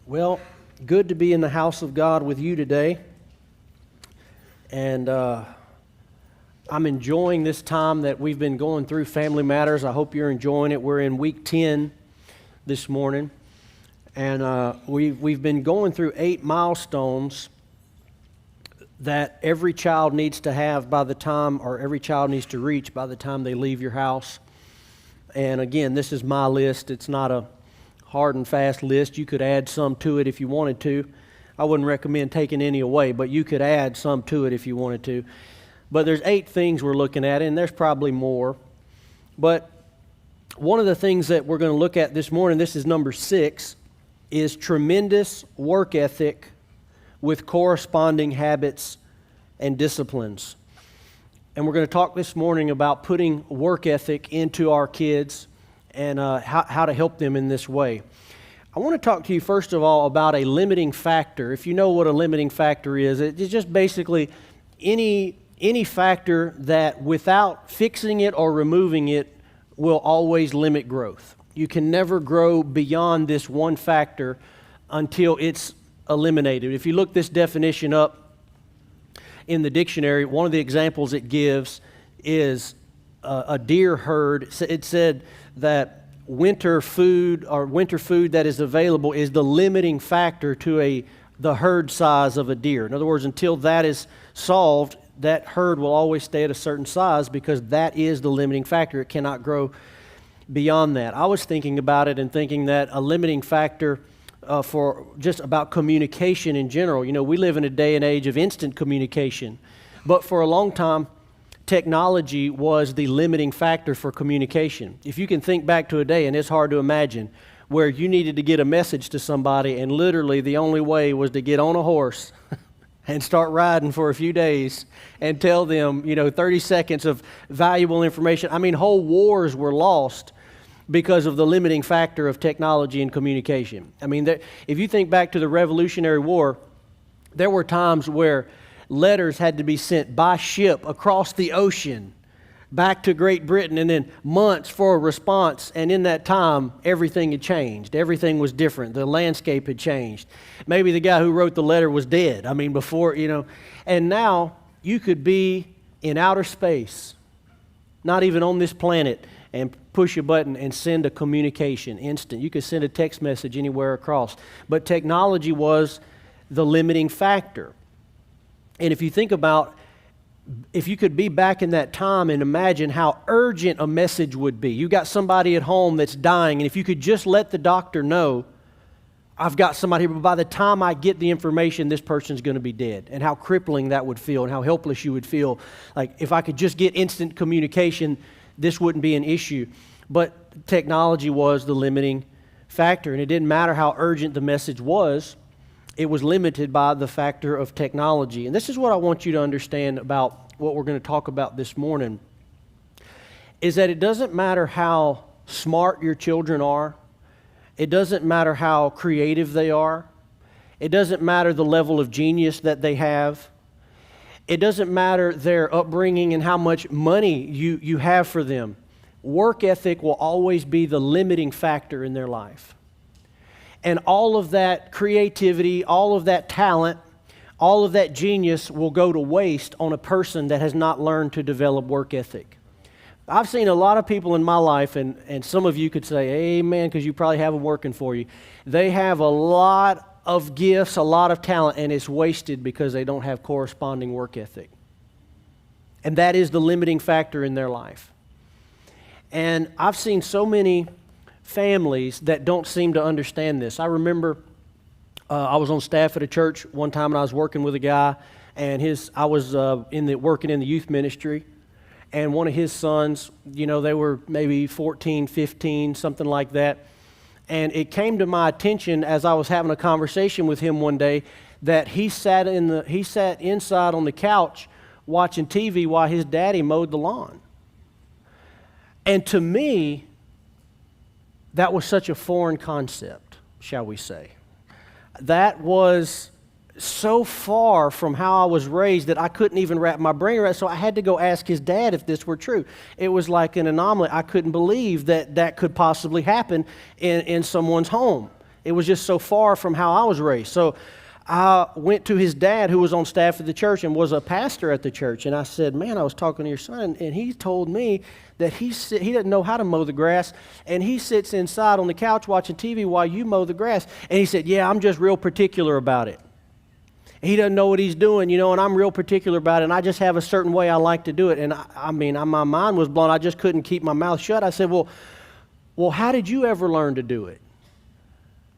Well, good to be in the house of God with you today. And I'm enjoying this time that we've been going through Family Matters. I hope you're enjoying it. We're in week 10 this morning. And we've been going through 8 milestones that every child needs to have by the time, or every child needs to reach by the time they leave your house. And again, this is my list. It's not a hard and fast list. You could add some to it if you wanted to. I wouldn't recommend taking any away, but you could add some to it if you wanted to. But there's 8 things we're looking at, and there's probably more. But one of the things that we're going to look at this morning, this is number 6, is tremendous work ethic with corresponding habits and disciplines. And we're going to talk this morning about putting work ethic into our kids and how to help them in this way. I want to talk to you first of all about a limiting factor. If you know what a limiting factor is, it's just basically any factor that without fixing it or removing it will always limit growth. You can never grow beyond this one factor until it's eliminated. If you look this definition up in the dictionary, one of the examples it gives is a deer herd. It said that winter food that is available is the limiting factor to the herd size of a deer. In other words, until that is solved, that herd will always stay at a certain size because that is the limiting factor. It cannot grow beyond that. I was thinking about it and thinking that a limiting factor for just about communication in general. You know, we live in a day and age of instant communication, but for a long time, technology was the limiting factor for communication. If you can think back to a day, and it's hard to imagine, where you needed to get a message to somebody and literally the only way was to get on a horse and start riding for a few days and tell them, 30 seconds of valuable information. I mean, whole wars were lost because of the limiting factor of technology and communication. I mean, if you think back to the Revolutionary War, there were times where letters had to be sent by ship across the ocean back to Great Britain, and then months for a response. And in that time, everything had changed. Everything was different. The landscape had changed. Maybe the guy who wrote the letter was dead. I mean, before, And now you could be in outer space, not even on this planet, and push a button and send a communication instant. You could send a text message anywhere across. But technology was the limiting factor. And if you think about, if you could be back in that time and imagine how urgent a message would be. You got somebody at home that's dying, and if you could just let the doctor know, I've got somebody here, but by the time I get the information, this person's going to be dead. And how crippling that would feel and how helpless you would feel. Like, if I could just get instant communication, this wouldn't be an issue. But technology was the limiting factor, and it didn't matter how urgent the message was. It was limited by the factor of technology. And this is what I want you to understand about what we're going to talk about this morning, is that it doesn't matter how smart your children are. It doesn't matter how creative they are. It doesn't matter the level of genius that they have. It doesn't matter their upbringing and how much money you have for them. Work ethic will always be the limiting factor in their life. And all of that creativity, all of that talent, all of that genius will go to waste on a person that has not learned to develop work ethic. I've seen a lot of people in my life, and some of you could say, amen, because you probably have them working for you. They have a lot of gifts, a lot of talent, and it's wasted because they don't have corresponding work ethic. And that is the limiting factor in their life. And I've seen so many families that don't seem to understand this. I remember I was on staff at a church one time, and I was working with a guy, and I was working in the youth ministry, and one of his sons, they were maybe 14, 15, something like that. And it came to my attention as I was having a conversation with him one day that he sat inside on the couch watching TV while his daddy mowed the lawn. And to me, that was such a foreign concept, shall we say. That was so far from how I was raised that I couldn't even wrap my brain around it, so I had to go ask his dad if this were true. It was like an anomaly. I couldn't believe that that could possibly happen in someone's home. It was just so far from how I was raised. So I went to his dad, who was on staff at the church and was a pastor at the church. And I said, man, I was talking to your son, and he told me that he doesn't know how to mow the grass, and he sits inside on the couch watching TV while you mow the grass. And he said, yeah, I'm just real particular about it. He doesn't know what he's doing, and I'm real particular about it, and I just have a certain way I like to do it. And my mind was blown. I just couldn't keep my mouth shut. I said, well, how did you ever learn to do it?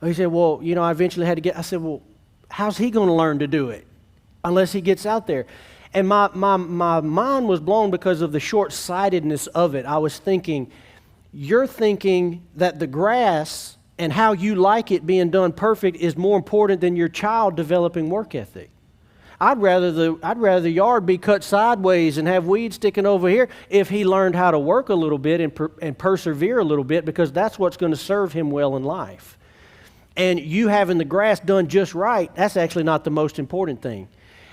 He said, well, I eventually had to get, I said, well, how's he going to learn to do it unless he gets out there? And my mind was blown because of the short-sightedness of it. I was thinking, you're thinking that the grass and how you like it being done perfect is more important than your child developing work ethic. I'd rather the yard be cut sideways and have weeds sticking over here if he learned how to work a little bit and persevere a little bit, because that's what's going to serve him well in life. And you having the grass done just right, that's actually not the most important thing.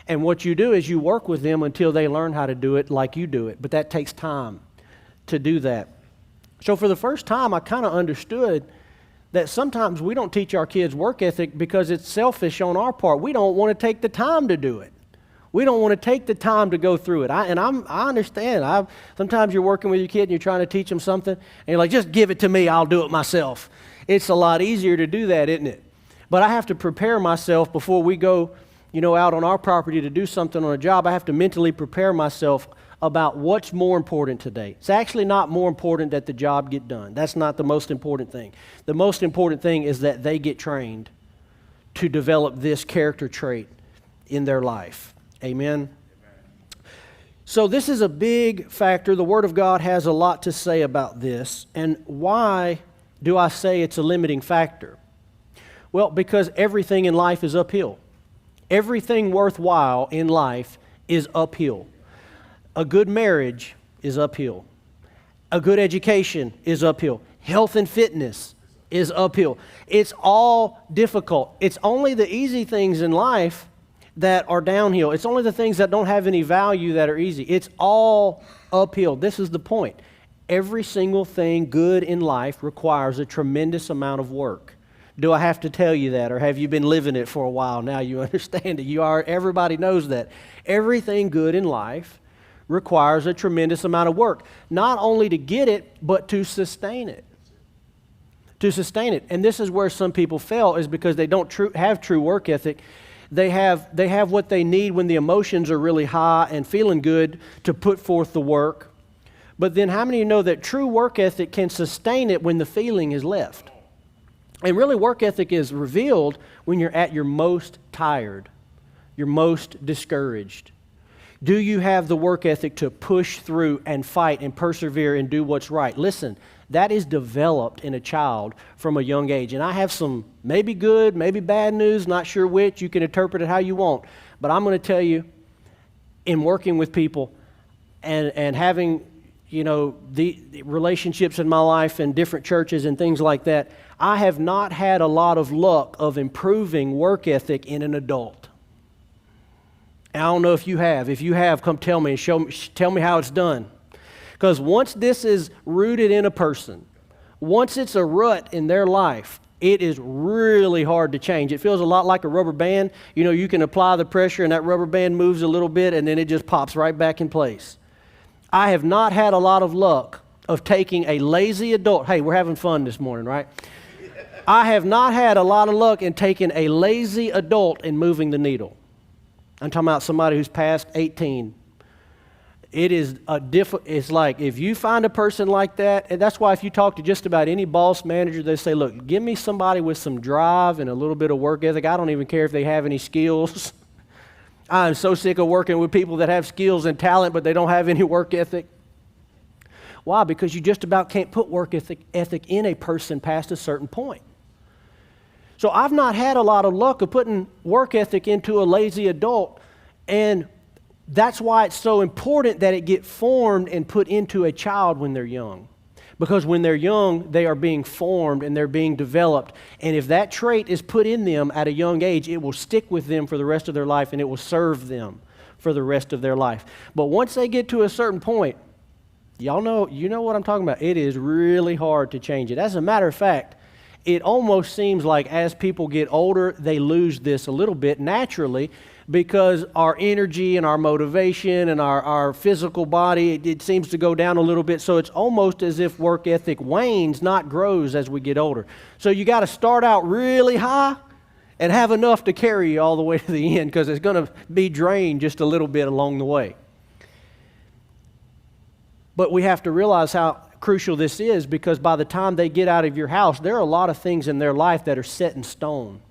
And what you do is you work with them until they learn how to do it like you do it. But that takes time to do that. So for the first time, I kind of understood that sometimes we don't teach our kids work ethic because it's selfish on our part. We don't want to take the time to do it. We don't want to take the time to go through it. I understand. Sometimes you're working with your kid and you're trying to teach them something, and you're like, just give it to me, I'll do it myself. It's a lot easier to do that, isn't it? But I have to prepare myself before we go, out on our property to do something on a job. I have to mentally prepare myself about what's more important today. It's actually not more important that the job get done. That's not the most important thing. The most important thing is that they get trained to develop this character trait in their life. Amen? So this is a big factor. The Word of God has a lot to say about this. And why do I say it's a limiting factor? Well, because everything in life is uphill. Everything worthwhile in life is uphill. A good marriage is uphill. A good education is uphill. Health and fitness is uphill. It's all difficult. It's only the easy things in life that are downhill. It's only the things that don't have any value that are easy. It's all uphill. This is the point. Every single thing good in life requires a tremendous amount of work. Do I have to tell you that, or have you been living it for a while? Now you understand it. Everybody knows that. Everything good in life requires a tremendous amount of work, not only to get it, but to sustain it. To sustain it. And this is where some people fail, is because they don't have true work ethic. They have what they need when the emotions are really high and feeling good to put forth the work. But then how many of you know that true work ethic can sustain it when the feeling is left? And really, work ethic is revealed when you're at your most tired, you're most discouraged. Do you have the work ethic to push through and fight and persevere and do what's right? Listen, that is developed in a child from a young age. And I have some maybe good, maybe bad news, not sure which. You can interpret it how you want. But I'm going to tell you, in working with people and having the relationships in my life and different churches and things like that, I have not had a lot of luck of improving work ethic in an adult. And I don't know if you have. If you have, come tell me and tell me how it's done. Because once this is rooted in a person, once it's a rut in their life, it is really hard to change. It feels a lot like a rubber band. You can apply the pressure and that rubber band moves a little bit and then it just pops right back in place. I have not had a lot of luck of taking a lazy adult. Hey, we're having fun this morning, right? I have not had a lot of luck in taking a lazy adult and moving the needle. I'm talking about somebody who's past 18. It's like if you find a person like that, and that's why if you talk to just about any boss manager, they say, look, give me somebody with some drive and a little bit of work ethic. I don't even care if they have any skills. I'm so sick of working with people that have skills and talent, but they don't have any work ethic. Why? Because you just about can't put work ethic in a person past a certain point. So I've not had a lot of luck of putting work ethic into a lazy adult, and that's why it's so important that it get formed and put into a child when they're young. Because when they're young, they are being formed and they're being developed. And if that trait is put in them at a young age, it will stick with them for the rest of their life and it will serve them for the rest of their life. But once they get to a certain point, you know what I'm talking about. It is really hard to change it. As a matter of fact, it almost seems like as people get older, they lose this a little bit naturally because our energy and our motivation and our physical body, it seems to go down a little bit. So it's almost as if work ethic wanes, not grows as we get older. So you got to start out really high and have enough to carry you all the way to the end, because it's going to be drained just a little bit along the way. But we have to realize how crucial this is, because by the time they get out of your house, there are a lot of things in their life that are set in stone.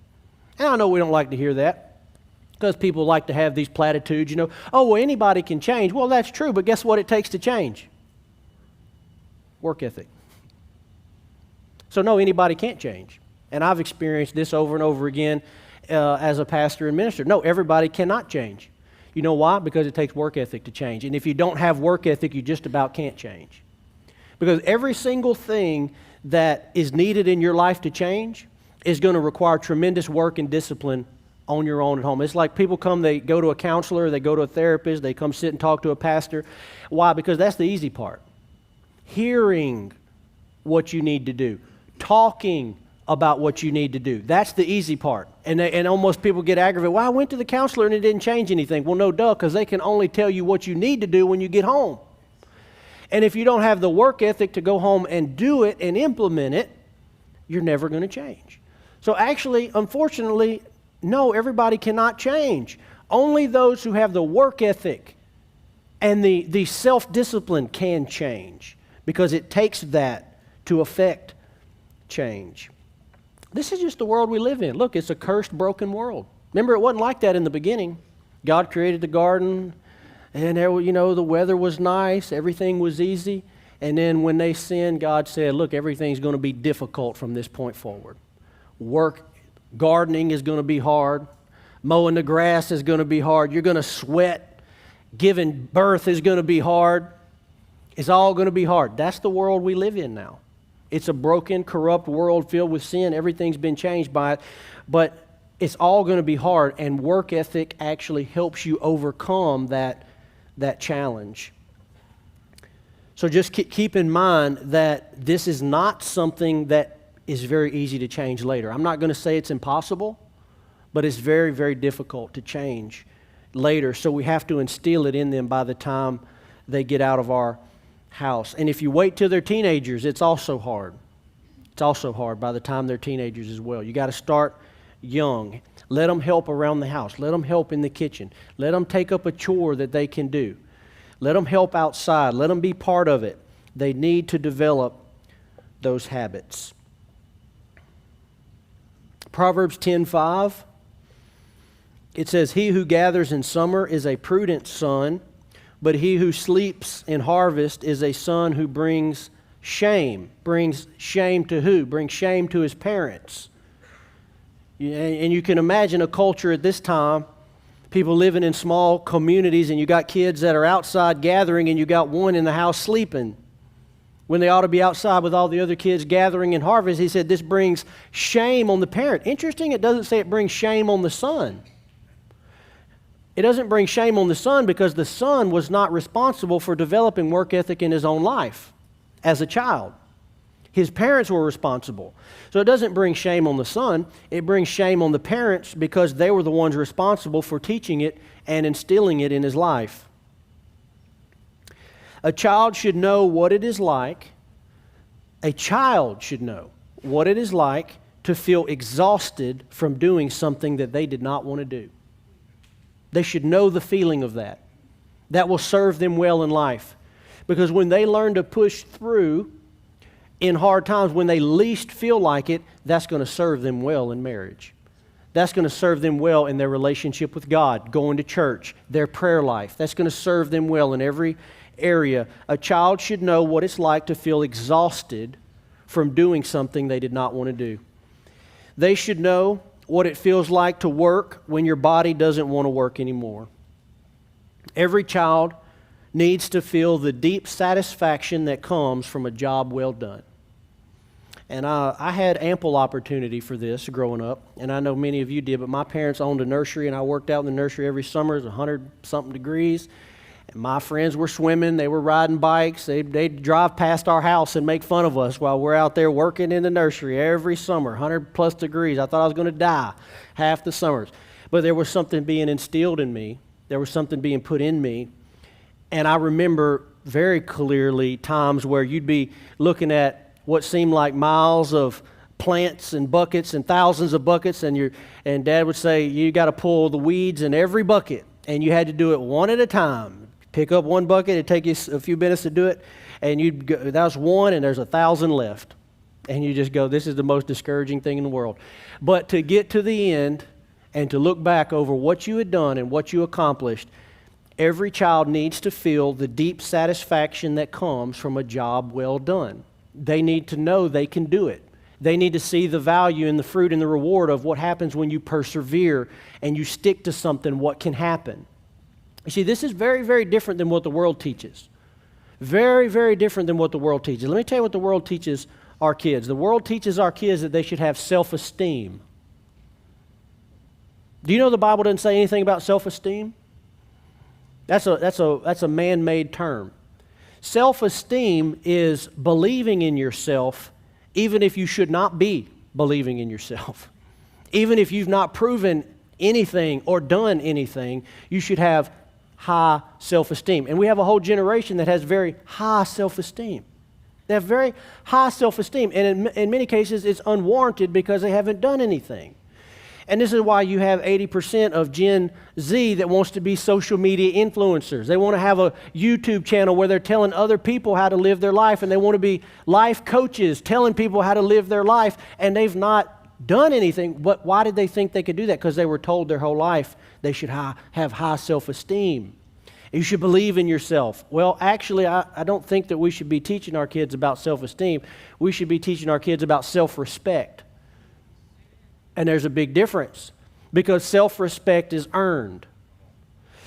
And I know we don't like to hear that, because people like to have these platitudes, oh, well, anybody can change. Well, that's true, but guess what it takes to change? Work ethic. So no, anybody can't change. And I've experienced this over and over again as a pastor and minister. No, everybody cannot change. You know why? Because it takes work ethic to change. And if you don't have work ethic, you just about can't change. Because every single thing that is needed in your life to change is going to require tremendous work and discipline on your own at home. It's like people come, they go to a counselor, they go to a therapist, they come sit and talk to a pastor. Why? Because that's the easy part. Hearing what you need to do. Talking about what you need to do. That's the easy part. And almost people get aggravated. Well, I went to the counselor and it didn't change anything. Well, no, duh, because they can only tell you what you need to do when you get home. And if you don't have the work ethic to go home and do it and implement it, you're never going to change. So actually, unfortunately, no, everybody cannot change. Only those who have the work ethic and the self-discipline can change, because it takes that to affect change. This is just the world we live in. Look, it's a cursed, broken world. Remember, it wasn't like that in the beginning. God created the garden, and there, the weather was nice, everything was easy. And then when they sinned, God said, look, everything's going to be difficult from this point forward. Gardening is going to be hard. Mowing the grass is going to be hard. You're going to sweat. Giving birth is going to be hard. It's all going to be hard. That's the world we live in now. It's a broken, corrupt world filled with sin. Everything's been changed by it. But it's all going to be hard, and work ethic actually helps you overcome that challenge. So just keep in mind that this is not something that is very easy to change later. I'm not going to say it's impossible, but it's very, very difficult to change later. So we have to instill it in them by the time they get out of our house. And if you wait till they're teenagers, it's also hard. It's also hard by the time they're teenagers as well. You got to start young. Let them help around the house. Let them help in the kitchen. Let them take up a chore that they can do. Let them help outside. Let them be part of it. They need to develop those habits. Proverbs 10:5, it says, he who gathers in summer is a prudent son, but he who sleeps in harvest is a son who brings shame. Brings shame to who? Brings shame to his parents. And you can imagine a culture at this time, people living in small communities, and you got kids that are outside gathering, and you got one in the house sleeping when they ought to be outside with all the other kids gathering in harvest. He said this brings shame on the parent. Interesting, it doesn't say it brings shame on the son. It doesn't bring shame on the son because the son was not responsible for developing work ethic in his own life as a child. His parents were responsible. So it doesn't bring shame on the son. It brings shame on the parents because they were the ones responsible for teaching it and instilling it in his life. A child should know what it is like. A child should know what it is like to feel exhausted from doing something that they did not want to do. They should know the feeling of that. That will serve them well in life. Because when they learn to push through in hard times, when they least feel like it, that's going to serve them well in marriage. That's going to serve them well in their relationship with God, going to church, their prayer life. That's going to serve them well in every area. A child should know what it's like to feel exhausted from doing something they did not want to do. They should know what it feels like to work when your body doesn't want to work anymore. Every child needs to feel the deep satisfaction that comes from a job well done. And I had ample opportunity for this growing up, and I know many of you did, but my parents owned a nursery, and I worked out in the nursery every summer. It was 100-something degrees, And my friends were swimming. They were riding bikes. They'd drive past our house and make fun of us while we're out there working in the nursery every summer, 100+ degrees. I thought I was going to die half the summers. But there was something being instilled in me. There was something being put in me. And I remember very clearly times where you'd be looking at what seemed like miles of plants and buckets and thousands of buckets, and Dad would say, you got to pull the weeds in every bucket, and you had to do it one at a time. Pick up one bucket, it'd take you a few minutes to do it, and you'd go, that was one, and there's 1,000 left. And you just go, this is the most discouraging thing in the world. But to get to the end and to look back over what you had done and what you accomplished, every child needs to feel the deep satisfaction that comes from a job well done. They need to know they can do it. They need to see the value and the fruit and the reward of what happens when you persevere and you stick to something, what can happen. You see, this is very, very different than what the world teaches. Very, very different than what the world teaches. Let me tell you what the world teaches our kids. The world teaches our kids that they should have self-esteem. Do you know the Bible doesn't say anything about self-esteem? That's a man-made term. Self-esteem is believing in yourself even if you should not be believing in yourself. Even if you've not proven anything or done anything, you should have high self-esteem. And we have a whole generation that has very high self-esteem. They have very high self-esteem, and in many cases it's unwarranted because they haven't done anything. And this is why you have 80% of Gen Z that wants to be social media influencers. They want to have a YouTube channel where they're telling other people how to live their life, and they want to be life coaches telling people how to live their life, and they've not done anything. But why did they think they could do that? Because they were told their whole life they should have high self-esteem. You should believe in yourself. Well, actually, I don't think that we should be teaching our kids about self-esteem. We should be teaching our kids about self-respect. And there's a big difference because self-respect is earned.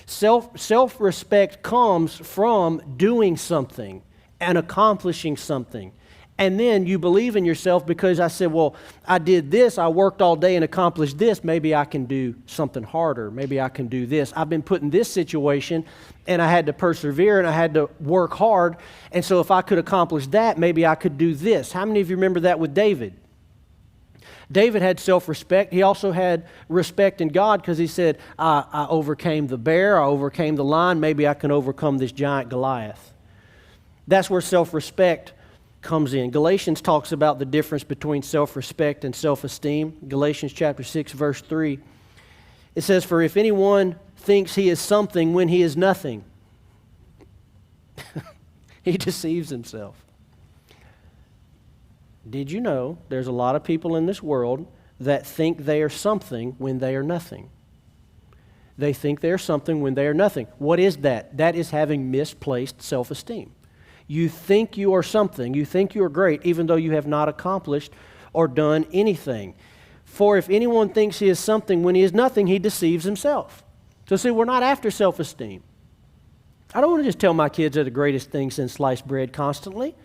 Self-respect comes from doing something and accomplishing something. And then you believe in yourself because I said, well, I did this, I worked all day and accomplished this, maybe I can do something harder, maybe I can do this. I've been put in this situation and I had to persevere and I had to work hard, and so if I could accomplish that, maybe I could do this. How many of you remember that with David? David had self-respect. He also had respect in God because he said, I overcame the bear, I overcame the lion, maybe I can overcome this giant Goliath. That's where self-respect comes in. Galatians talks about the difference between self-respect and self-esteem. Galatians chapter 6, verse 3. It says, for if anyone thinks he is something when he is nothing, he deceives himself. Did you know there's a lot of people in this world that think they are something when they are nothing? They think they are something when they are nothing. What is that? That is having misplaced self-esteem. You think you are something. You think you are great even though you have not accomplished or done anything. For if anyone thinks he is something when he is nothing, he deceives himself. So see, we're not after self-esteem. I don't want to just tell my kids they're the greatest thing since sliced bread constantly.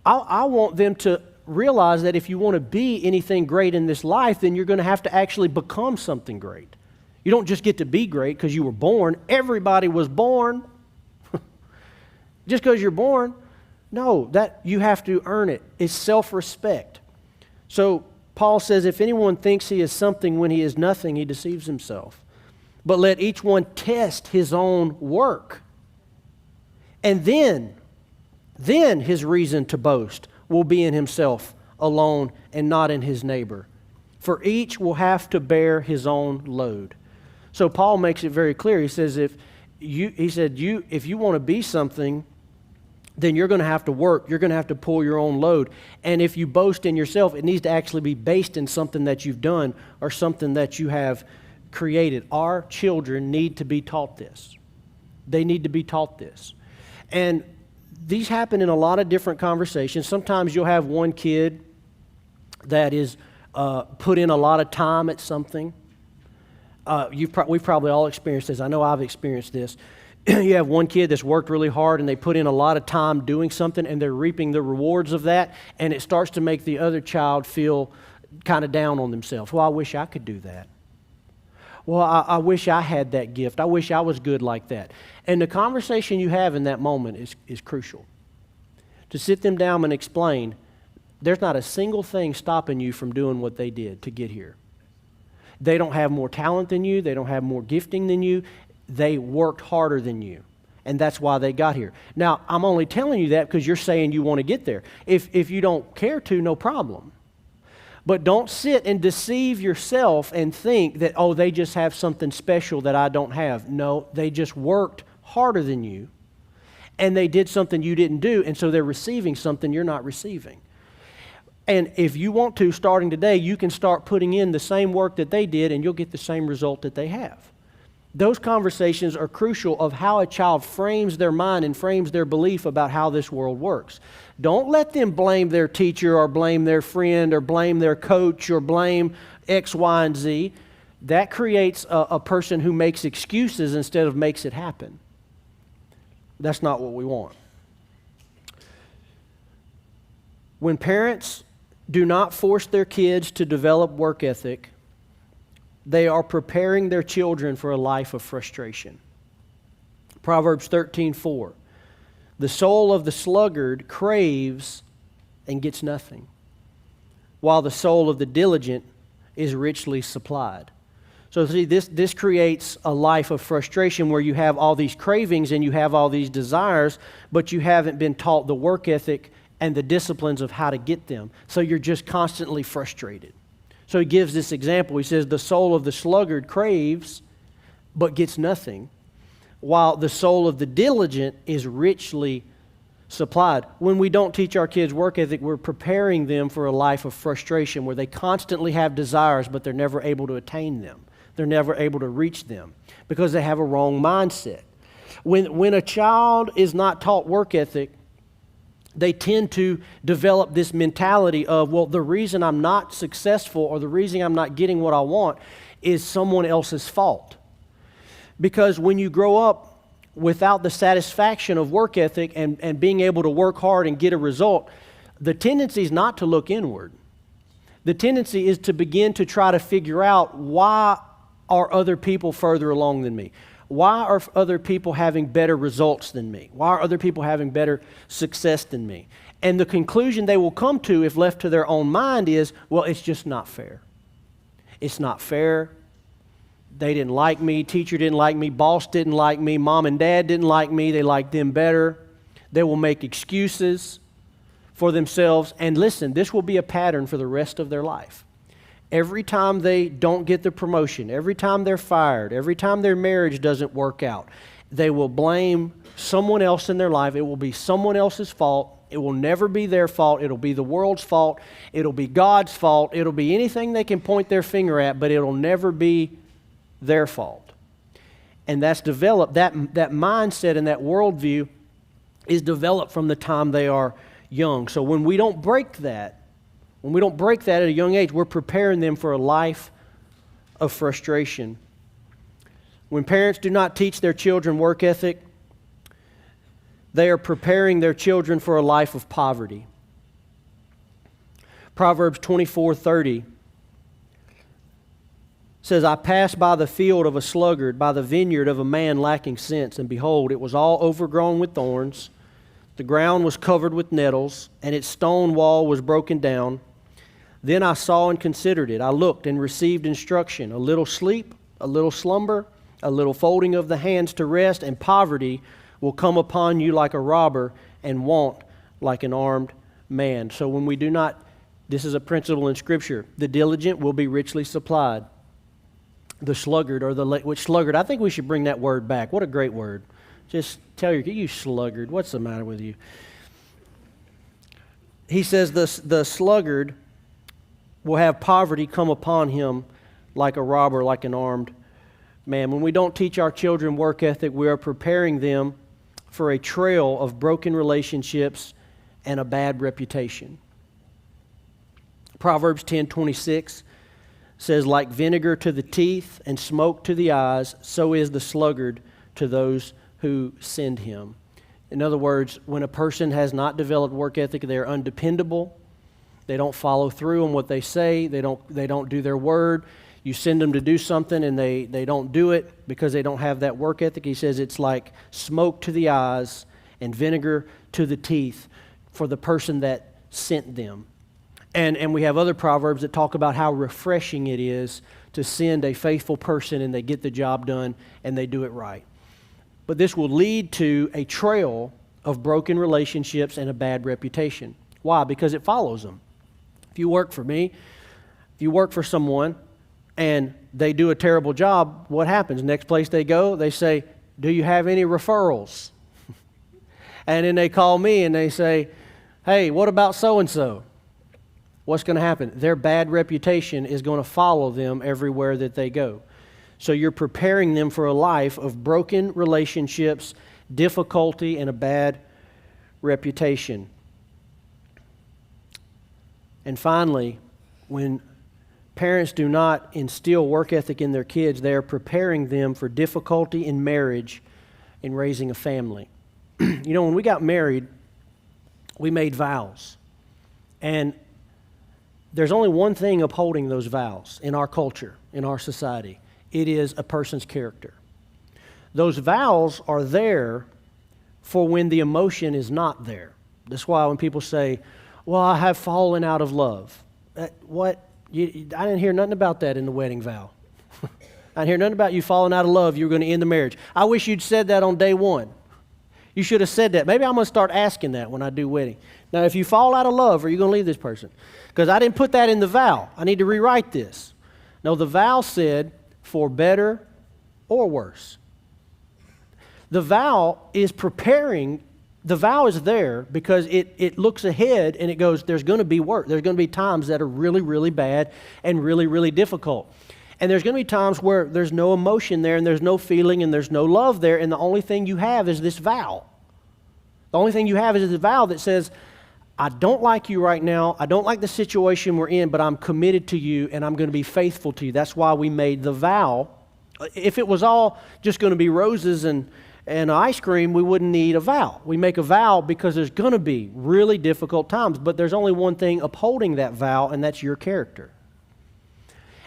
I want them to realize that if you want to be anything great in this life, then you're going to have to actually become something great. You don't just get to be great because you were born. Everybody was born. Just because you're born. No, that you have to earn it. It's self-respect. So Paul says, if anyone thinks he is something when he is nothing, he deceives himself. But let each one test his own work. And then his reason to boast will be in himself alone and not in his neighbor. For each will have to bear his own load. So Paul makes it very clear. He says, if you want to be something, then you're going to have to work. You're going to have to pull your own load. And if you boast in yourself, it needs to actually be based in something that you've done or something that you have created. Our children need to be taught this. They need to be taught this. And these happen in a lot of different conversations. Sometimes you'll have one kid that is put in a lot of time at something. We've probably all experienced this. I know I've experienced this. You have one kid that's worked really hard and they put in a lot of time doing something and they're reaping the rewards of that, and it starts to make the other child feel kind of down on themselves. Well, I wish I could do that. Well, I wish I had that gift. I wish I was good like that. And the conversation you have in that moment is crucial. To sit them down and explain, there's not a single thing stopping you from doing what they did to get here. They don't have more talent than you. They don't have more gifting than you. They worked harder than you. And that's why they got here. Now, I'm only telling you that because you're saying you want to get there. If you don't care to, no problem. But don't sit and deceive yourself and think that, oh, they just have something special that I don't have. No, they just worked harder than you, and they did something you didn't do, and so they're receiving something you're not receiving. And if you want to, starting today, you can start putting in the same work that they did, and you'll get the same result that they have. Those conversations are crucial of how a child frames their mind and frames their belief about how this world works. Don't let them blame their teacher or blame their friend or blame their coach or blame X, Y, and Z. That creates a person who makes excuses instead of makes it happen. That's not what we want. When parents do not force their kids to develop work ethic, they are preparing their children for a life of frustration. Proverbs 13:4. The soul of the sluggard craves and gets nothing, while the soul of the diligent is richly supplied. So see, this creates a life of frustration where you have all these cravings and you have all these desires, but you haven't been taught the work ethic and the disciplines of how to get them. So you're just constantly frustrated. So he gives this example. He says, the soul of the sluggard craves, but gets nothing, while the soul of the diligent is richly supplied. When we don't teach our kids work ethic, we're preparing them for a life of frustration where they constantly have desires, but they're never able to attain them. They're never able to reach them because they have a wrong mindset. When a child is not taught work ethic, they tend to develop this mentality of, well, the reason I'm not successful or the reason I'm not getting what I want is someone else's fault. Because when you grow up without the satisfaction of work ethic and being able to work hard and get a result, the tendency is not to look inward. The tendency is to begin to try to figure out, why are other people further along than me? Why are other people having better results than me? Why are other people having better success than me? And the conclusion they will come to, if left to their own mind, is, well, it's just not fair. It's not fair. They didn't like me. Teacher didn't like me. Boss didn't like me. Mom and dad didn't like me. They liked them better. They will make excuses for themselves. And listen, this will be a pattern for the rest of their life. Every time they don't get the promotion, every time they're fired, every time their marriage doesn't work out, they will blame someone else in their life. It will be someone else's fault. It will never be their fault. It'll be the world's fault. It'll be God's fault. It'll be anything they can point their finger at, but it'll never be their fault. And that's developed, that mindset and that worldview is developed from the time they are young. So when we don't break that, at a young age, we're preparing them for a life of frustration. When parents do not teach their children work ethic, they are preparing their children for a life of poverty. Proverbs 24:30 says, I passed by the field of a sluggard, by the vineyard of a man lacking sense, and behold, it was all overgrown with thorns. The ground was covered with nettles, and its stone wall was broken down. Then I saw and considered it. I looked and received instruction. A little sleep, a little slumber, a little folding of the hands to rest, and poverty will come upon you like a robber, and want like an armed man. So when we do not, this is a principle in Scripture, the diligent will be richly supplied. The sluggard, sluggard, I think we should bring that word back. What a great word. Just tell you sluggard, what's the matter with you? He says the sluggard will have poverty come upon him like a robber, like an armed man. When we don't teach our children work ethic, we are preparing them for a trail of broken relationships and a bad reputation. Proverbs 10:26 says, like vinegar to the teeth and smoke to the eyes, so is the sluggard to those who send him. In other words, when a person has not developed work ethic, they're undependable. They don't follow through on what they say. They don't do their word. you send them to do something and they don't do it because they don't have that work ethic. He says it's like smoke to the eyes and vinegar to the teeth for the person that sent them. And we have other proverbs that talk about how refreshing it is to send a faithful person and they get the job done and they do it right. But this will lead to a trail of broken relationships and a bad reputation. Why? Because it follows them. If you work for me, if you work for someone and they do a terrible job, what happens? Next place they go, they say, do you have any referrals? And then they call me and they say, hey, what about so-and-so? What's going to happen? Their bad reputation is going to follow them everywhere that they go. So you're preparing them for a life of broken relationships, difficulty, and a bad reputation. And finally, when parents do not instill work ethic in their kids, they are preparing them for difficulty in marriage and raising a family. You know, when we got married, we made vows. And there's only one thing upholding those vows in our culture, in our society. It is a person's character. Those vows are there for when the emotion is not there. That's why when people say, well, I have fallen out of love. I didn't hear nothing about that in the wedding vow. I didn't hear nothing about you falling out of love, you were going to end the marriage. I wish you'd said that on day one. You should have said that. Maybe I'm going to start asking that when I do wedding. Now, if you fall out of love, are you going to leave this person? Because I didn't put that in the vow. I need to rewrite this. No, the vow said for better or worse. The vow is preparing. The vow is there because it looks ahead and it goes, there's going to be work. There's going to be times that are really, really bad and really, really difficult. And there's going to be times where there's no emotion there and there's no feeling and there's no love there, and the only thing you have is this vow. The only thing you have is this vow that says, I don't like you right now. I don't like the situation we're in, but I'm committed to you and I'm going to be faithful to you. That's why we made the vow. If it was all just going to be roses and ice cream, we wouldn't need a vow. We make a vow because there's going to be really difficult times, but there's only one thing upholding that vow, and that's your character.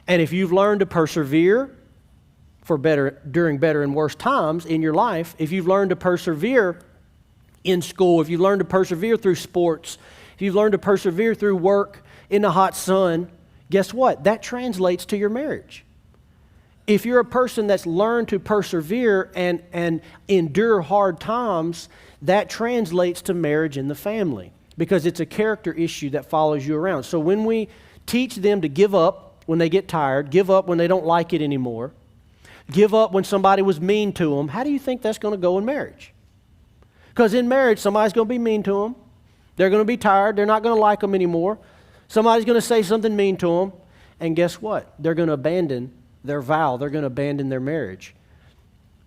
And if you've learned to persevere during better and worse times in your life, if you've learned to persevere in school, if you've learned to persevere through sports, if you've learned to persevere through work in the hot sun, guess what? That translates to your marriage. If you're a person that's learned to persevere and endure hard times, that translates to marriage and the family because it's a character issue that follows you around. So when we teach them to give up when they get tired, give up when they don't like it anymore, give up when somebody was mean to them, how do you think that's going to go in marriage? Because in marriage, somebody's going to be mean to them. They're going to be tired. They're not going to like them anymore. Somebody's going to say something mean to them. And guess what? They're going to abandon their vow. They're going to abandon their marriage.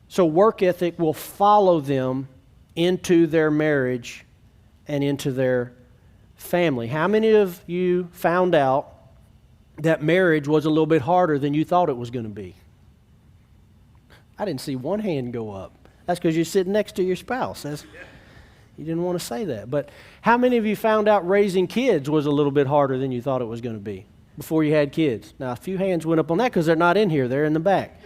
So work ethic will follow them into their marriage and into their family. How many of you found out that marriage was a little bit harder than you thought it was going to be? I didn't see one hand go up. That's because you're sitting next to your spouse. You didn't want to say that. But how many of you found out raising kids was a little bit harder than you thought it was going to be before you had kids? Now, a few hands went up on that because they're not in here. They're in the back.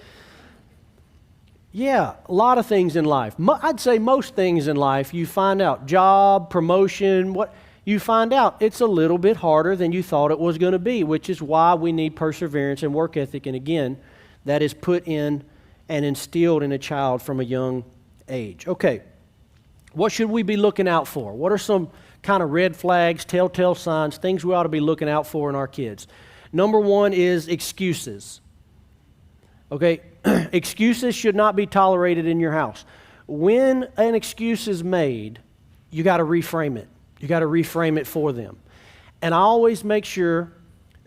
Yeah, a lot of things in life. I'd say most things in life, you find out, job, promotion, you find out it's a little bit harder than you thought it was going to be, which is why we need perseverance and work ethic. And again, that is put in and instilled in a child from a young age. Okay, what should we be looking out for? What are some kind of red flags, telltale signs, things we ought to be looking out for in our kids? Number one is excuses. Okay, excuses should not be tolerated in your house. When an excuse is made, you got to reframe it. You got to reframe it for them. And I always make sure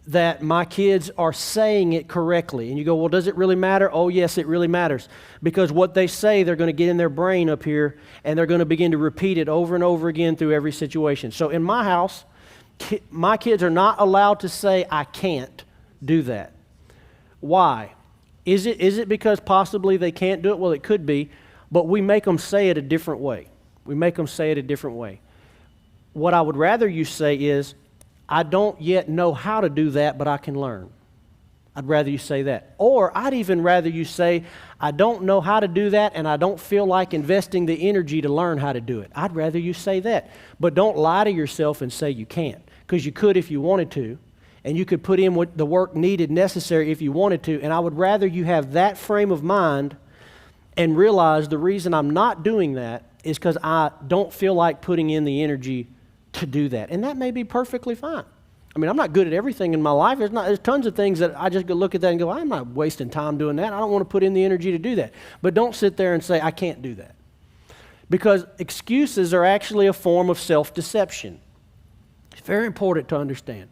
that my kids are saying it correctly. And you go, well, does it really matter? Oh, yes, it really matters. Because what they say, they're going to get in their brain up here, and they're going to begin to repeat it over and over again through every situation. So in my house, my kids are not allowed to say, I can't do that. Why? Is it because possibly they can't do it? Well, it could be, but we make them say it a different way. We make them say it a different way. What I would rather you say is, I don't yet know how to do that, but I can learn. I'd rather you say that. Or I'd even rather you say, I don't know how to do that and I don't feel like investing the energy to learn how to do it. I'd rather you say that. But don't lie to yourself and say you can't, because you could if you wanted to, and you could put in what the work needed necessary if you wanted to, and I would rather you have that frame of mind and realize the reason I'm not doing that is because I don't feel like putting in the energy to do that. And that may be perfectly fine. I mean, I'm not good at everything in my life. There's tons of things that I just go look at that and go, I'm not wasting time doing that. I don't want to put in the energy to do that. But don't sit there and say, I can't do that. Because excuses are actually a form of self-deception. It's very important to understand.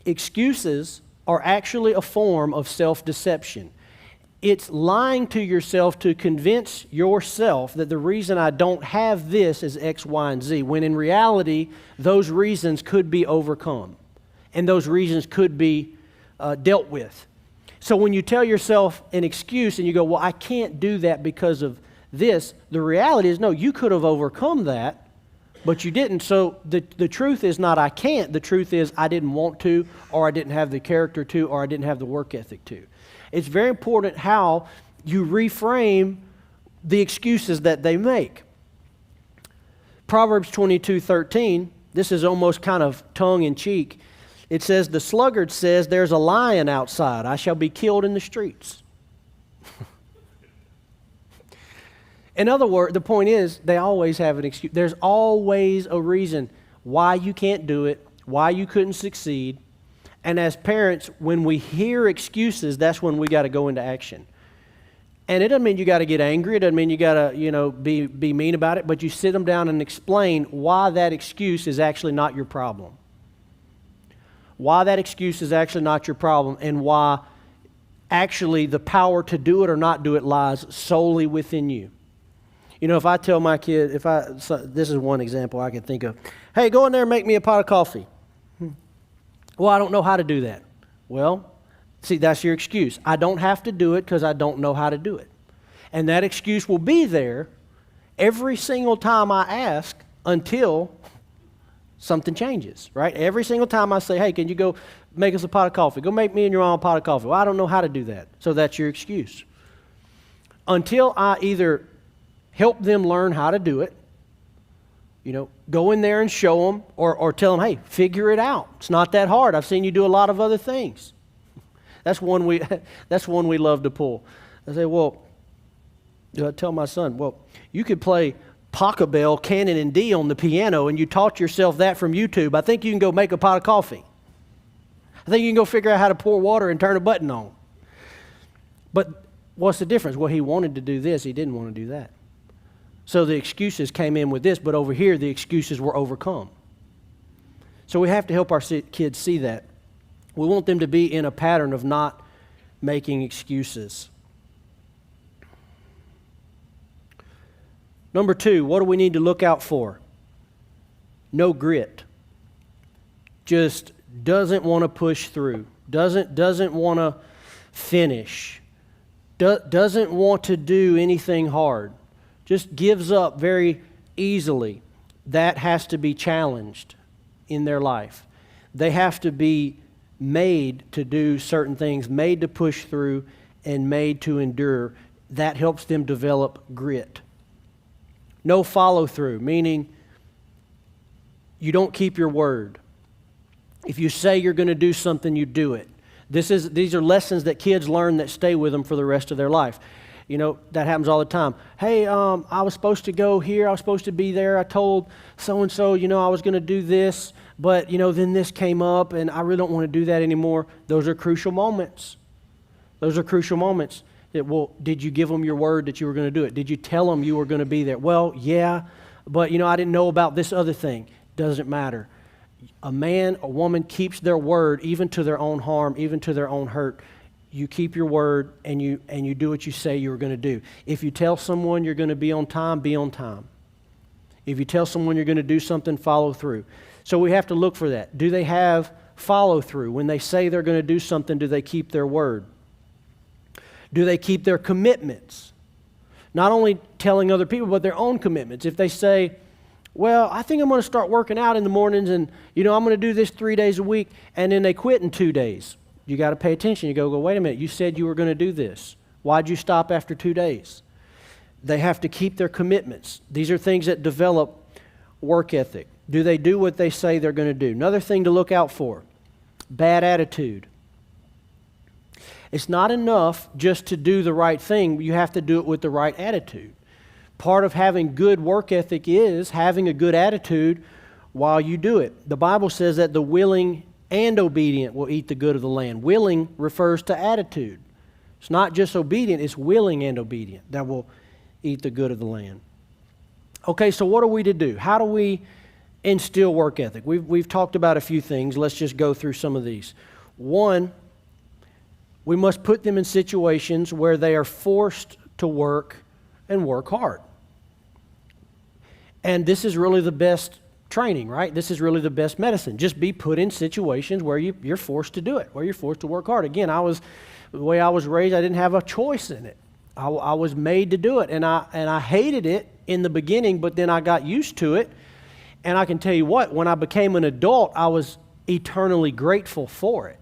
Excuses are actually a form of self-deception. It's lying to yourself to convince yourself that the reason I don't have this is X, Y, and Z, when in reality, those reasons could be overcome. And those reasons could be dealt with. So when you tell yourself an excuse and you go, well, I can't do that because of this, the reality is, no, you could have overcome that, but you didn't. So the truth is not I can't. The truth is I didn't want to, or I didn't have the character to, or I didn't have the work ethic to. It's very important how you reframe the excuses that they make. Proverbs 22:13, this is almost kind of tongue-in-cheek. It says, the sluggard says, there's a lion outside. I shall be killed in the streets. In other words, the point is, they always have an excuse. There's always a reason why you can't do it, why you couldn't succeed. And as parents, when we hear excuses, that's when we got to go into action. And it doesn't mean you got to get angry. It doesn't mean you got to, be mean about it. But you sit them down and explain why that excuse is actually not your problem. Why that excuse is actually not your problem, and why actually the power to do it or not do it lies solely within you. If I tell my kid, this is one example I can think of. Hey, go in there and make me a pot of coffee. Well, I don't know how to do that. Well, see, that's your excuse. I don't have to do it because I don't know how to do it. And that excuse will be there every single time I ask until something changes, right? Every single time I say, hey, can you go make us a pot of coffee? Go make me and your mom a pot of coffee. Well, I don't know how to do that. So that's your excuse. Until I either help them learn how to do it, go in there and show them, or tell them, hey, figure it out. It's not that hard. I've seen you do a lot of other things. That's one we love to pull. I say, well, I tell my son, well, you could play Pachelbel, Canon, and D on the piano, and you taught yourself that from YouTube. I think you can go make a pot of coffee. I think you can go figure out how to pour water and turn a button on. But what's the difference? Well, he wanted to do this. He didn't want to do that. So the excuses came in with this, but over here the excuses were overcome. So we have to help our kids see that. We want them to be in a pattern of not making excuses. Number 2, what do we need to look out for? No grit. Just doesn't want to push through. Doesn't want to finish. Doesn't want to do anything hard. Just gives up very easily. That has to be challenged in their life. They have to be made to do certain things, made to push through, and made to endure. That helps them develop grit. No follow through, meaning you don't keep your word. If you say you're going to do something, you do it. These are lessons that kids learn that stay with them for the rest of their life. That happens all the time. Hey, I was supposed to go here. I was supposed to be there. I told so-and-so, I was going to do this, but, then this came up, and I really don't want to do that anymore. Those are crucial moments. Well, did you give them your word that you were going to do it? Did you tell them you were going to be there? Well, yeah, but, I didn't know about this other thing. Doesn't matter. A man, a woman keeps their word even to their own harm, even to their own hurt. You keep your word and you do what you say you were going to do. If you tell someone you're going to be on time, be on time. If you tell someone you're going to do something, follow through. So we have to look for that. Do they have follow through? When they say they're going to do something, do they keep their word? Do they keep their commitments? Not only telling other people, but their own commitments. If they say, well, I think I'm going to start working out in the mornings and, I'm going to do this 3 days a week, and then they quit in 2 days. You got to pay attention. You go, wait a minute, you said you were going to do this. Why'd you stop after 2 days? They have to keep their commitments. These are things that develop work ethic. Do they do what they say they're going to do? Another thing to look out for, bad attitude. It's not enough just to do the right thing. You have to do it with the right attitude. Part of having good work ethic is having a good attitude while you do it. The Bible says that the willing and obedient will eat the good of the land. Willing refers to attitude. It's not just obedient, it's willing and obedient that will eat the good of the land. Okay, so what are we to do? How do we instill work ethic? We've talked about a few things. Let's just go through some of these. One, we must put them in situations where they are forced to work and work hard. And this is really the best training, right? This is really the best medicine. Just be put in situations where you're forced to do it, where you're forced to work hard. Again, the way I was raised, I didn't have a choice in it. I was made to do it, and I hated it in the beginning, but then I got used to it. And I can tell you what, when I became an adult, I was eternally grateful for it.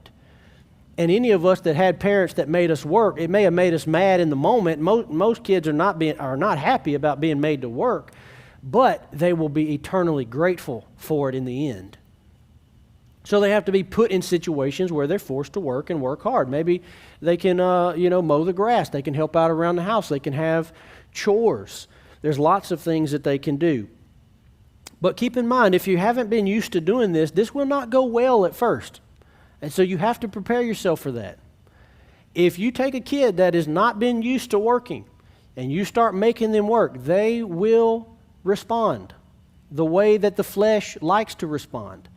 And any of us that had parents that made us work, it may have made us mad in the moment. Most kids are not happy about being made to work, but they will be eternally grateful for it in the end. So they have to be put in situations where they're forced to work and work hard. Maybe they can, mow the grass. They can help out around the house. They can have chores. There's lots of things that they can do. But keep in mind, if you haven't been used to doing this, this will not go well at first. And so you have to prepare yourself for that. If you take a kid that has not been used to working and you start making them work, they will respond the way that the flesh likes to respond.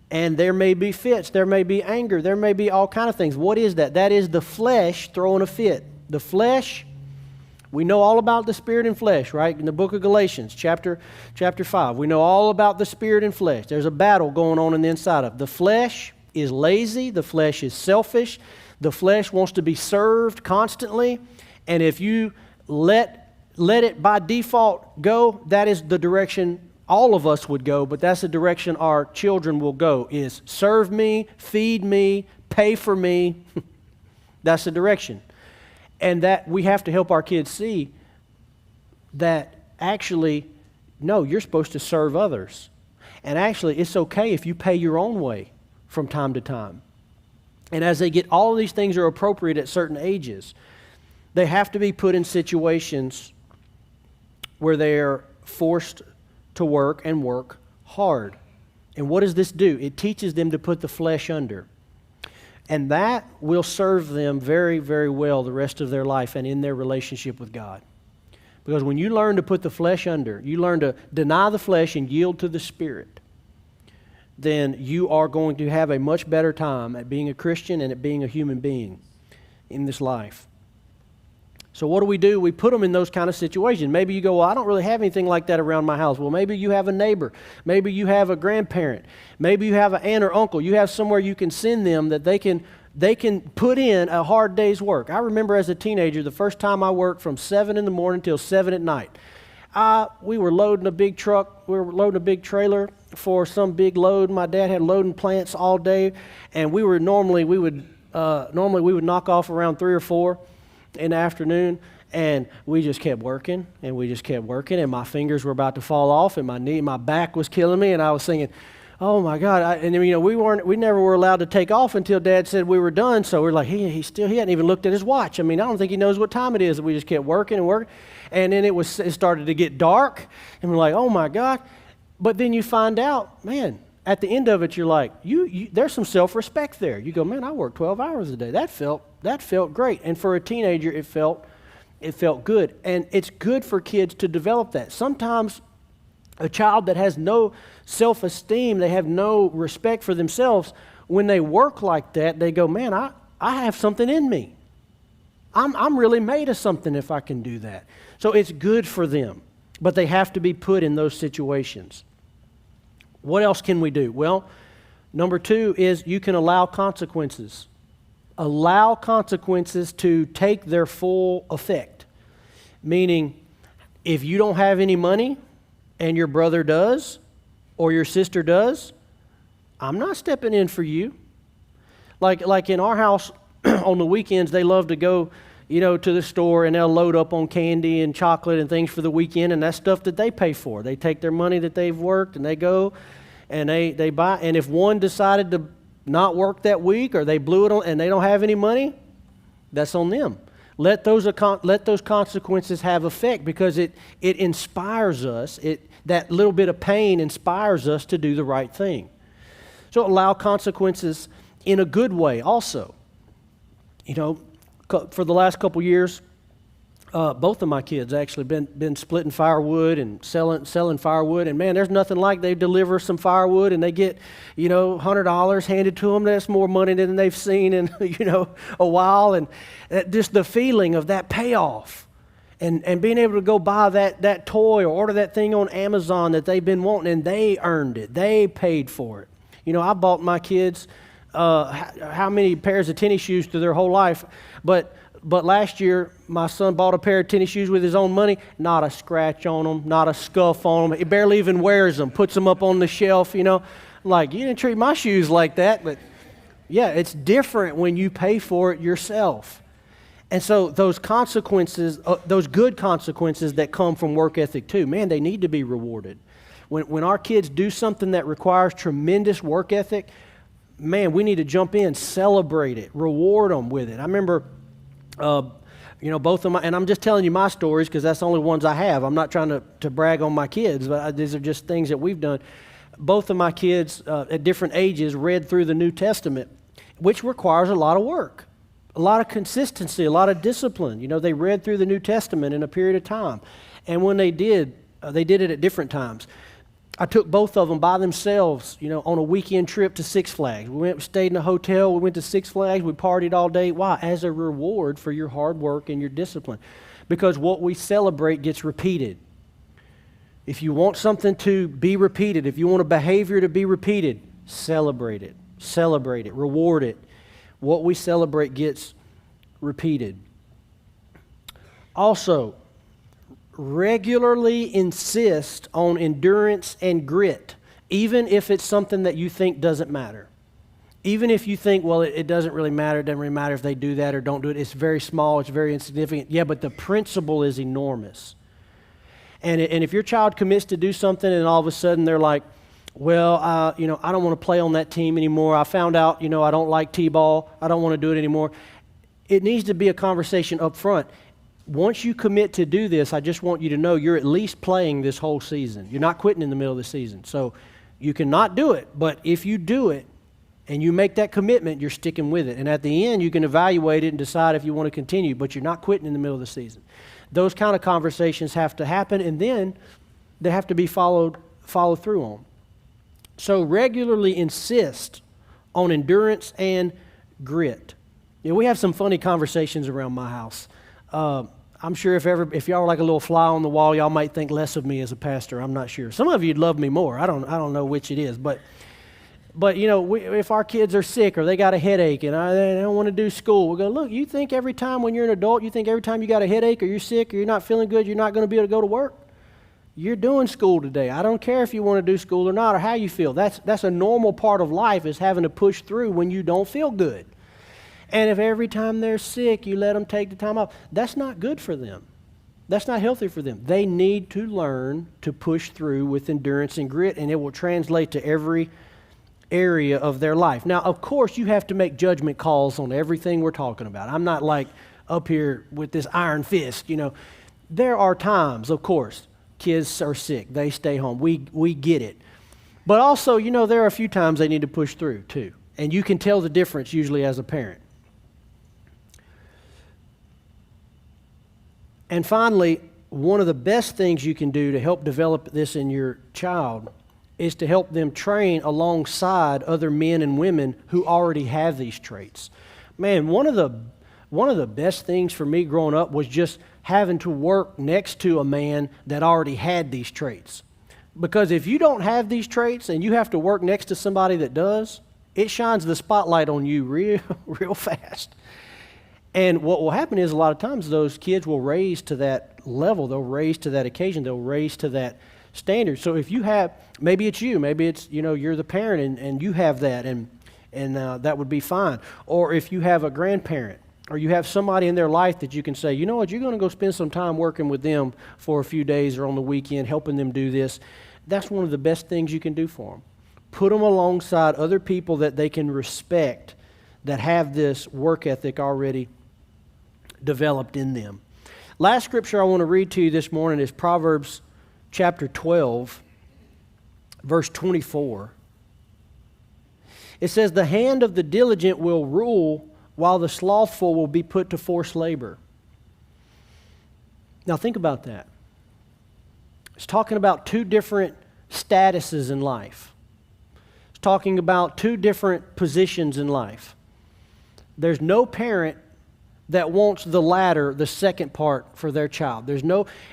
And there may be fits, there may be anger, there may be all kind of things. What is that? That is the flesh throwing a fit. The flesh, we know all about the spirit and flesh, right? In the book of Galatians, chapter 5, we know all about the spirit and flesh. There's a battle going on in the inside of it. The flesh is lazy, the flesh is selfish, the flesh wants to be served constantly, and if you let it by default go, that is the direction all of us would go, but that's the direction our children will go, is serve me, feed me, pay for me. That's the direction. And that we have to help our kids see that actually, no, you're supposed to serve others. And actually, it's okay if you pay your own way from time to time. And as they get, all of these things are appropriate at certain ages. They have to be put in situations where they are forced to work and work hard. And what does this do? It teaches them to put the flesh under. And that will serve them very, very well the rest of their life and in their relationship with God. Because when you learn to put the flesh under, you learn to deny the flesh and yield to the Spirit, then you are going to have a much better time at being a Christian and at being a human being in this life. So what do? We put them in those kind of situations. Maybe you go, well, I don't really have anything like that around my house. Well, maybe you have a neighbor. Maybe you have a grandparent. Maybe you have an aunt or uncle. You have somewhere you can send them that they can put in a hard day's work. I remember as a teenager, the first time I worked from 7 in the morning till 7 at night. We were loading a big truck. We were loading a big trailer for some big load. My dad had loading plants all day, and we would knock off around 3 or 4 in the afternoon, and we just kept working, and my fingers were about to fall off, and my back was killing me, and I was thinking, oh my God! We never were allowed to take off until Dad said we were done. So we're like, he hadn't even looked at his watch. I don't think he knows what time it is. And we just kept working and working, and then it started to get dark, and we're like, oh my God! But then you find out, man, at the end of it, you're like, there's some self-respect there. You go, man, I work 12 hours a day. That felt great, and for a teenager, it felt good, and it's good for kids to develop that. Sometimes a child that has no self-esteem, they have no respect for themselves, when they work like that, they go, man, I have something in me. I'm really made of something if I can do that. So it's good for them, but they have to be put in those situations. What else can we do? Well, number 2 is you can allow consequences. Allow consequences to take their full effect. Meaning, if you don't have any money and your brother does or your sister does, I'm not stepping in for you. Like in our house, on the weekends, they love to go, to the store, and they'll load up on candy and chocolate and things for the weekend, and that's stuff that they pay for. They take their money that they've worked, and they go, and they buy. And if one decided to not work that week, or they blew it on, and they don't have any money, that's on them. Let those consequences have effect, because it inspires us. That little bit of pain inspires us to do the right thing. So allow consequences in a good way also. For the last couple years, both of my kids actually been splitting firewood and selling firewood. And man, there's nothing like they deliver some firewood and they get, $100 handed to them. That's more money than they've seen in, a while. And just the feeling of that payoff and being able to go buy that toy or order that thing on Amazon that they've been wanting, and they earned it. They paid for it. I bought my kids how many pairs of tennis shoes through their whole life, but last year my son bought a pair of tennis shoes with his own money. Not a scratch on them, not a scuff on them. He barely even wears them. Puts them up on the shelf. Like, you didn't treat my shoes like that. But yeah, it's different when you pay for it yourself. And so those consequences, those good consequences that come from work ethic too, man, they need to be rewarded. When our kids do something that requires tremendous work ethic, man, we need to jump in, celebrate it, reward them with it. I remember, both of my, and I'm just telling you my stories because that's the only ones I have. I'm not trying to brag on my kids, but these are just things that we've done. Both of my kids at different ages read through the New Testament, which requires a lot of work, a lot of consistency, a lot of discipline. They read through the New Testament in a period of time. And when they did it at different times. I took both of them by themselves, on a weekend trip to Six Flags. We stayed in a hotel, we went to Six Flags, we partied all day. Why? As a reward for your hard work and your discipline. Because what we celebrate gets repeated. If you want something to be repeated, if you want a behavior to be repeated, celebrate it, reward it. What we celebrate gets repeated. Also, regularly insist on endurance and grit, even if it's something that you think doesn't matter. Even if you think, well, it doesn't really matter, it doesn't really matter if they do that or don't do it. It's very small, it's very insignificant. Yeah, but the principle is enormous. And if your child commits to do something and all of a sudden they're like, well, I don't want to play on that team anymore. I found out, I don't like t-ball. I don't want to do it anymore. It needs to be a conversation up front. Once you commit to do this, I just want you to know you're at least playing this whole season. You're not quitting in the middle of the season. So you can not do it, but if you do it and you make that commitment, you're sticking with it. And at the end, you can evaluate it and decide if you want to continue, but you're not quitting in the middle of the season. Those kind of conversations have to happen, and then they have to be followed through on. So regularly insist on endurance and grit. We have some funny conversations around my house. I'm sure if y'all were like a little fly on the wall, y'all might think less of me as a pastor. I'm not sure. Some of you'd love me more. I don't know which it is, but if our kids are sick or they got a headache and they don't want to do school, we'll go, look, you think every time when you're an adult, you think every time you got a headache or you're sick or you're not feeling good, you're not going to be able to go to work? You're doing school today. I don't care if you want to do school or not or how you feel. That's a normal part of life, is having to push through when you don't feel good. And if every time they're sick, you let them take the time off, that's not good for them. That's not healthy for them. They need to learn to push through with endurance and grit, and it will translate to every area of their life. Now, of course, you have to make judgment calls on everything we're talking about. I'm not like up here with this iron fist, There are times, of course, kids are sick. They stay home. We get it. But also, there are a few times they need to push through, too. And you can tell the difference usually as a parent. And finally, one of the best things you can do to help develop this in your child is to help them train alongside other men and women who already have these traits. Man, one of the best things for me growing up was just having to work next to a man that already had these traits. Because if you don't have these traits and you have to work next to somebody that does, it shines the spotlight on you real fast. And what will happen is a lot of times those kids will raise to that level. They'll raise to that occasion. They'll raise to that standard. So if you have, maybe it's you, maybe it's, you're the parent and you have that. And and that would be fine. Or if you have a grandparent, or you have somebody in their life that you can say, you know what, you're going to go spend some time working with them for a few days or on the weekend, helping them do this. That's one of the best things you can do for them. Put them alongside other people that they can respect, that have this work ethic already developed in them. Last scripture I want to read to you this morning is Proverbs chapter 12, verse 24. It says, the hand of the diligent will rule, while the slothful will be put to forced labor. Now think about that. It's talking about two different statuses in life. It's talking about two different positions in life. There's no parent that wants the latter, the second part, for their child.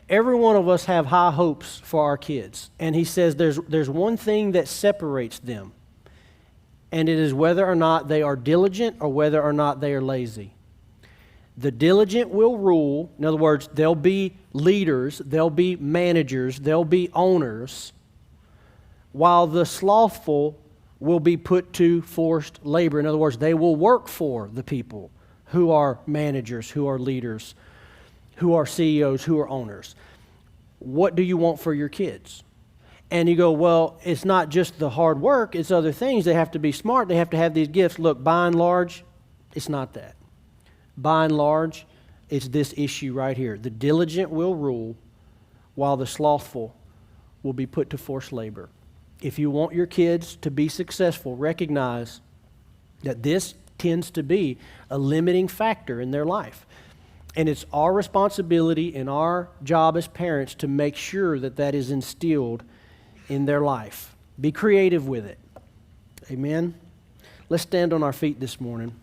Every one of us have high hopes for our kids. And he says there's one thing that separates them. And it is whether or not they are diligent or whether or not they are lazy. The diligent will rule. In other words, they'll be leaders, they'll be managers, they'll be owners, while the slothful will be put to forced labor. In other words, they will work for the people who are managers, who are leaders, who are CEOs, who are owners. What do you want for your kids? And you go, well, it's not just the hard work, it's other things. They have to be smart, they have to have these gifts. Look, by and large, it's not that. By and large, it's this issue right here. The diligent will rule, while the slothful will be put to forced labor. If you want your kids to be successful, recognize that this tends to be a limiting factor in their life. And it's our responsibility and our job as parents to make sure that that is instilled in their life. Be creative with it. Amen? Let's stand on our feet this morning.